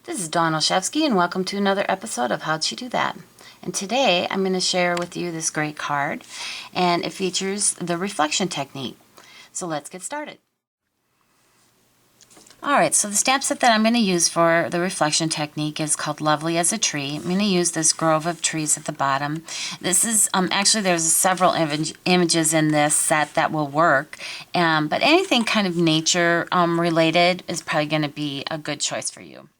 This is Dawn Olszewski, and welcome to another episode of How'd She Do That? And today I'm going to share with you this great card, and it features the reflection technique. So let's get started. Alright, so the stamp set that I'm going to use for the reflection technique is called Lovely as a Tree. I'm going to use this grove of trees at the bottom. This is, actually there's several images in this set that will work, but anything kind of nature related is probably going to be a good choice for you.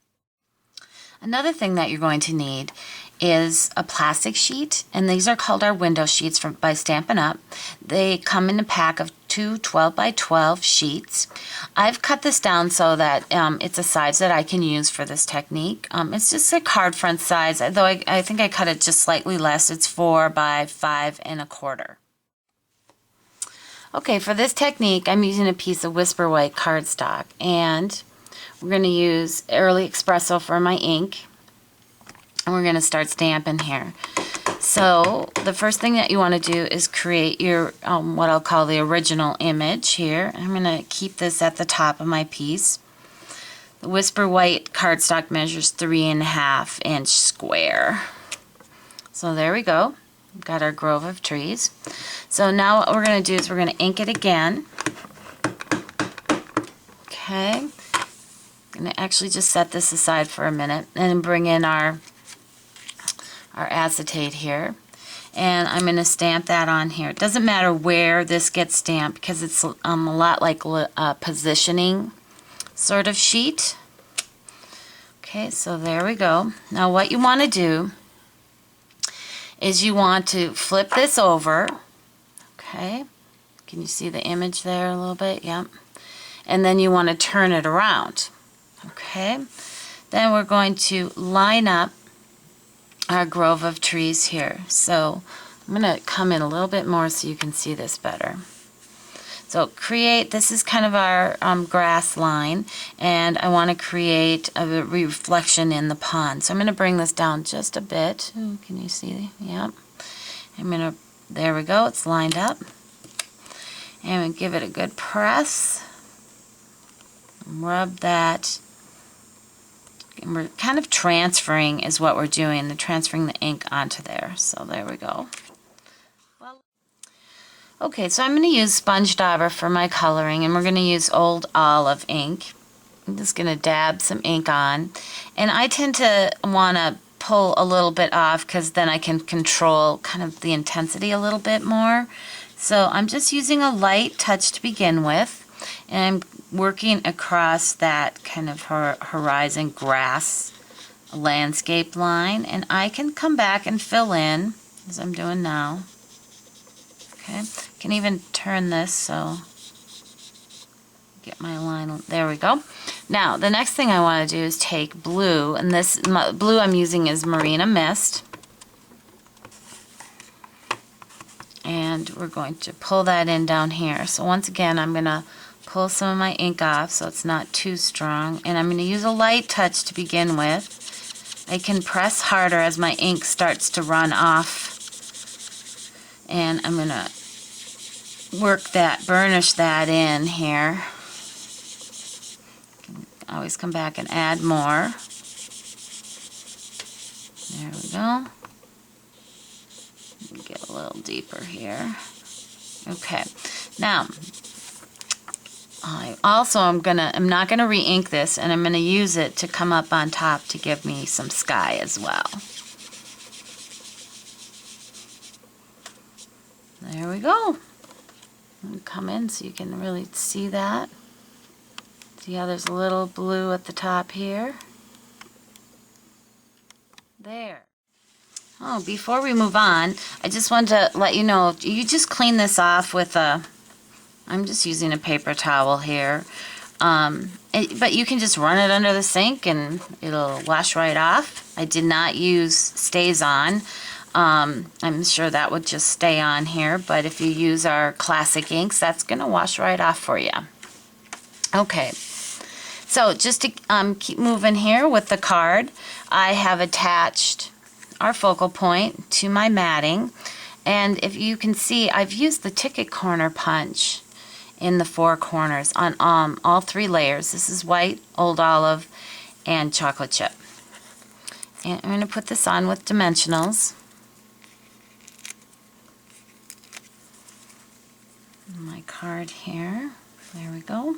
Another thing that you're going to need is a plastic sheet, and these are called our window sheets by Stampin' Up. They come in a pack of two 12 by 12 sheets. I've cut this down so that it's a size that I can use for this technique. It's just a card front size, though I think I cut it just slightly less. It's 4 by 5 1/4. Okay, for this technique, I'm using a piece of Whisper White cardstock, and we're going to use Early Espresso for my ink, and we're going to start stamping here. So the first thing that you want to do is create your what I'll call the original image here. I'm going to keep this at the top of my piece. The Whisper White cardstock measures 3.5 inch square. So there we go. We've got our grove of trees. So now what we're going to do is we're going to ink it again. Okay. I'm going to actually just set this aside for a minute and bring in our acetate here, and I'm going to stamp that on here. It doesn't matter where this gets stamped because it's a lot like a positioning sort of sheet. Okay, so there we go. Now what you want to do is you want to flip this over. Okay, can you see the image there a little bit? Yep. And then you want to turn it around. Okay, then we're going to line up our grove of trees here. So I'm going to come in a little bit more so you can see this better. So this is kind of our grass line, and I want to create a reflection in the pond. So I'm going to bring this down just a bit. Ooh, can you see? Yep. There we go, it's lined up. And we give it a good press. Rub that. And we're kind of transferring is what we're doing. They're transferring the ink onto there. So there we go. Okay, so I'm going to use Sponge Dauber for my coloring, and we're going to use Old Olive ink. I'm just going to dab some ink on. And I tend to want to pull a little bit off because then I can control kind of the intensity a little bit more. So I'm just using a light touch to begin with. And I'm working across that kind of horizon grass landscape line, and I can come back and fill in as I'm doing now. Okay, I can even turn this so get my line. There we go. Now the next thing I want to do is take blue, and this blue I'm using is Marina Mist, and we're going to pull that in down here. So once again I'm going to pull some of my ink off so it's not too strong, and I'm going to use a light touch to begin with. I can press harder as my ink starts to run off, and I'm going to burnish that in here. Always come back and add more. There we go. Get a little deeper here. Okay, now I'm not going to re-ink this, and I'm going to use it to come up on top to give me some sky as well. There we go. Come in so you can really see that. See how there's a little blue at the top here? There. Oh, before we move on, I just wanted to let you know, you just clean this off with I'm just using a paper towel here, but you can just run it under the sink and it'll wash right off. I did not use Stays-On. I'm sure that would just stay on here, but if you use our classic inks, that's going to wash right off for you. Okay, so just to keep moving here with the card, I have attached our focal point to my matting, and if you can see, I've used the ticket corner punch in the 4 corners on all 3 layers. This is white, Old Olive, and chocolate chip. And I'm going to put this on with dimensionals. My card here. There we go.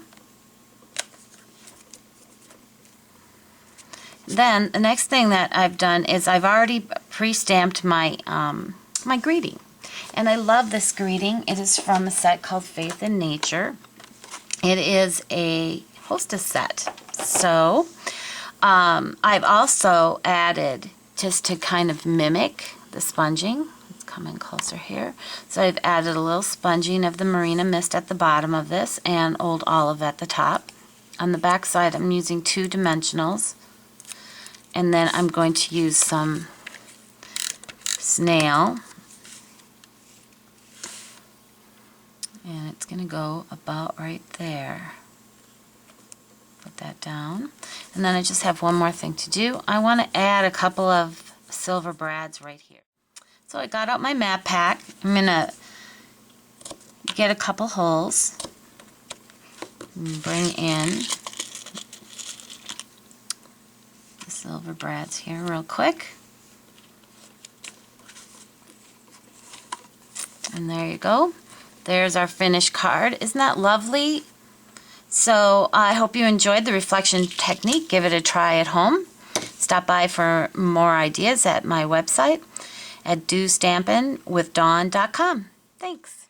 Then the next thing that I've done is I've already pre-stamped my my greeting. And I love this greeting. It is from a set called Faith in Nature. It is a Hostess set. So I've also added, just to kind of mimic the sponging, let's come in closer here. So I've added a little sponging of the Marina mist at the bottom of this and Old Olive at the top. On the back side I'm using 2 dimensionals. And then I'm going to use some snail. And it's going to go about right there. Put that down. And then I just have one more thing to do. I want to add a couple of silver brads right here. So I got out my map pack. I'm going to get a couple holes. And bring in silver brads here real quick. And there you go. There's our finished card. Isn't that lovely? So I hope you enjoyed the reflection technique. Give it a try at home. Stop by for more ideas at my website at DOstampingwithDawn.com. Thanks.